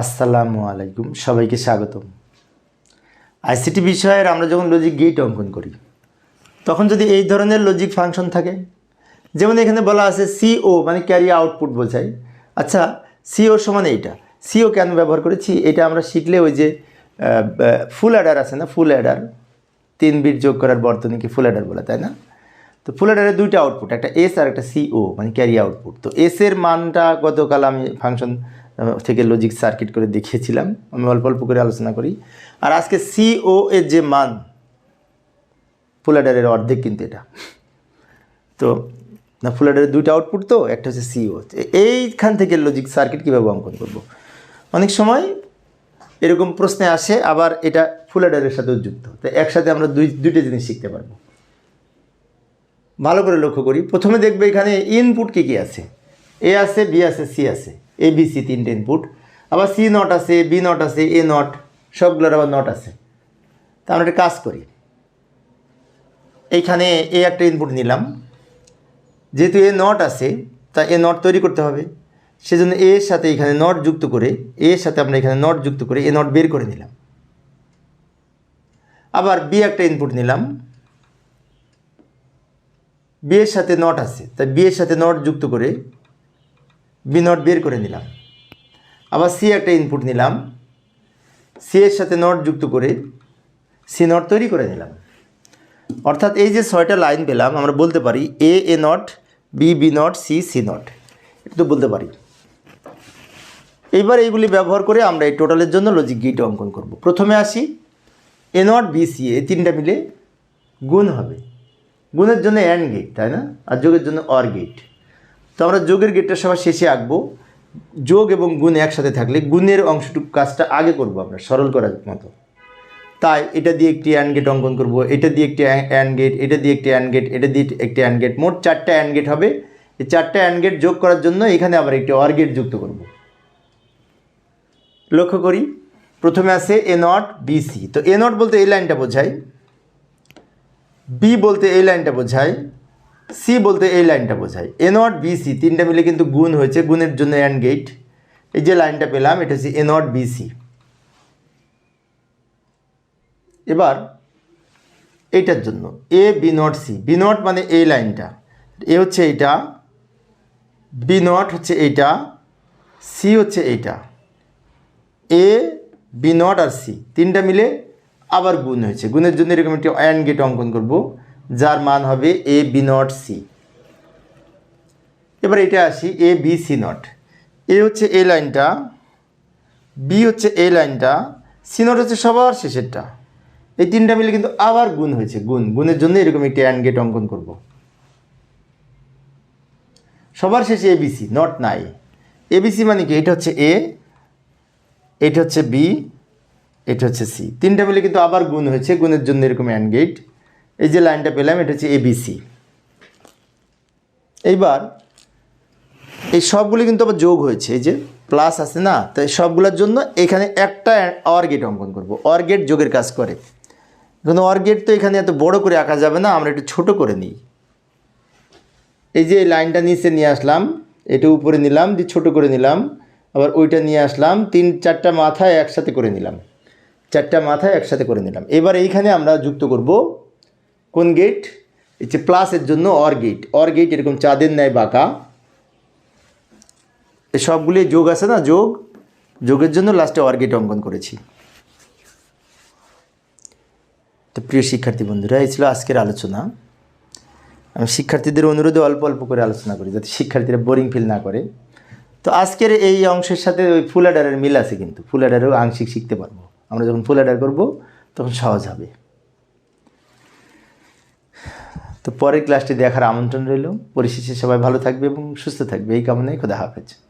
আসসালামু আলাইকুম, সবাইকে স্বাগতম। আইসিটি বিষয়ের আমরা যখন লজিক গেট অঙ্কন করি তখন যদি এই ধরনের লজিক ফাংশন থাকে, যেমন এখানে বলা আছে সিও মানে ক্যারি আউটপুট বোঝায়। আচ্ছা, সিও সমান এইটা, সিও কেন ব্যবহার করেছি এটা আমরা শিখলে ওই যে ফুল অ্যাডার আছে না, ফুল অ্যাডার 3 বিট যোগ করার বর্তনীকে ফুল অ্যাডার বলে, তাই না? তো ফুল অ্যাডারের দুইটা আউটপুট, একটা এস আর একটা সিও মানে ক্যারি আউটপুট। তো এসের মানটা গতকাল আমি ফাংশন থেকে লজিক সার্কিট করে দেখিয়েছিলাম, আমি অল্প অল্প করে আলোচনা করি। আর আজকে সিও এর যে মান, ফুল অ্যাডারের অর্ধেক কিন্তু এটা। তো না, ফুল অ্যাডারের দুইটা আউটপুট, তো একটা হচ্ছে সিও। এইখান থেকে লজিক সার্কিট কীভাবে অঙ্কন করব, অনেক সময় এরকম প্রশ্নে আসে, আবার এটা ফুল অ্যাডারের সাথেও যুক্ত। তো একসাথে আমরা দুইটা জিনিস শিখতে পারবো। ভালো করে লক্ষ্য করি, প্রথমে দেখবে এখানে ইনপুট কী কী আছে। এ আছে, বি আছে, সি আছে, এ বি সি 3টে ইনপুট। আবার সি নট আছে, বি নট আছে, এ নট, সবগুলোর আবার নট আছে। তা আমরা একটা কাজ করি, এইখানে এ একটা ইনপুট নিলাম, যেহেতু এ নট আছে তা এ নট তৈরি করতে হবে, সেজন্য এর সাথে এখানে নট যুক্ত করে, এর সাথে আমরা এখানে নট যুক্ত করে এ নট বের করে নিলাম। আবার বি একটা ইনপুট নিলাম, বি এর সাথে নট আছে, তাই বি এর সাথে নট যুক্ত করে বি নট বের করে নিলাম। আবার সি একটা ইনপুট নিলাম, সি এর সাথে নট যুক্ত করে সি নট তৈরি করে নিলাম। অর্থাৎ এই যে 6টা লাইন পেলাম, আমরা বলতে পারি A A not, B B not, C C not, এটা তো বলতে পারি। এইবার এইগুলি ব্যবহার করে আমরা এই টোটালের জন্য লজিক গেট অঙ্কন করব। প্রথমে আসি, এ নট বি সি, এই 3টা মিলে গুণ হবে। গুণের জন্য অ্যান্ড গেট, তাই না? আর যোগের জন্য অর গেট। তো আমরা যোগের গেটটা সবার শেষে আঁকবো। যোগ এবং গুণ একসাথে থাকলে গুণের অংশটুকু কাজটা আগে করব আমরা, সরল করার মতো। তাই এটা দিয়ে একটি অ্যান্ড গেট অঙ্কন করব, এটা দিয়ে একটি অ্যান্ড গেট, এটা দিয়ে একটি অ্যান্ড গেট, এটা দিয়ে একটি অ্যান্ড গেট, মোট 4টা অ্যান্ড গেট হবে। এই 4টা অ্যান্ড গেট যোগ করার জন্য এখানে আবার একটি অর গেট যুক্ত করব। লক্ষ্য করি, প্রথমে আছে এ নট বি সি। তো এ নট বলতে এই লাইনটা বোঝায়, বি বলতে এই লাইনটা বোঝায়, সি বলতে এই লাইনটা বোঝায়। এ নট বি সি 3টা মিলে কিন্তু গুণ হয়েছে, গুণের জন্য অ্যান্ড গেট। এই যে লাইনটা পেলাম এটা হচ্ছে এ নট বি সি। এবার এইটার জন্য A B not C, B not মানে এই লাইনটা, এ হচ্ছে এইটা, বি নট হচ্ছে এইটা, সি হচ্ছে এইটা। এ বি নট আর সি 3টা মিলে আবার গুণ হয়েছে, গুণের জন্য এরকম একটি অ্যান্ড গেট অঙ্কন করব, যার মান হবে এ বি নট সি। এবার এটা আসি, এ বি সি নট, এ হচ্ছে এই লাইনটা, বি হচ্ছে এই লাইনটা, সি নট হচ্ছে সবার শেষেরটা। এই 3টা মিলে কিন্তু আবার গুণ হয়েছে, গুণের জন্য এরকম একটি অ্যান্ড গেট অঙ্কন করব। সবার শেষে এবিসি, নট নাই। এবিসি মানে কি? এটা হচ্ছে এ, এটা হচ্ছে বি, এটা হচ্ছে সি, 3টা মিলে কিন্তু আবার গুণ হয়েছে, গুণের জন্য এরকম অ্যান্ড গেট। এই যে লাইনটা পেলাম এটা হচ্ছে এবিসি। এইবার এই সবগুলি কিন্তু আবার যোগ হয়েছে, এই যে প্লাস আছে না, তাই সবগুলোর জন্য এখানে একটা অর গেট অঙ্কন করব। অর গেট যোগের কাজ করে, কিন্তু অর গেট তো এখানে এত বড় করে আঁকা যাবে না, আমরা একটু ছোট করে নিই। এই যে এই লাইনটা নিচে নিয়ে আসলাম, এটা উপরে নিলাম, দিয়ে ছোট করে নিলাম, আবার ওইটা নিয়ে আসলাম, 3-4টা মাথায় একসাথে করে নিলাম, 4টা মাথায় একসাথে করে নিলাম। এবার এইখানে আমরা যুক্ত করব কোন গেট? এই যে প্লাসের জন্য অর গেট। অর গেট এরকম চাঁদের ন্যায় বাঁকা, এই সবগুলি যোগ আছে না, যোগের জন্য লাস্টে অর গেট অঙ্কন করেছি। তো প্রিয় শিক্ষার্থী বন্ধুরা, এই ছিল আজকের আলোচনা। আমি শিক্ষার্থীদের অনুরোধে অল্প অল্প করে আলোচনা করি, যাতে শিক্ষার্থীরা বোরিং ফিল না করে। তো আজকের এই অংশের সাথে ওই ফুল অ্যাডারের মিল আছে, কিন্তু ফুল অ্যাডারেও আংশিক শিখতে পারবো আমরা। যখন ফুল অ্যাডার করবো তখন সহজ হবে। তো পরের ক্লাসটি দেখার আমন্ত্রণ রইল। পরিশেষে সবাই ভালো থাকবে এবং সুস্থ থাকবে, এই কামনায় খোদা হাফেজ।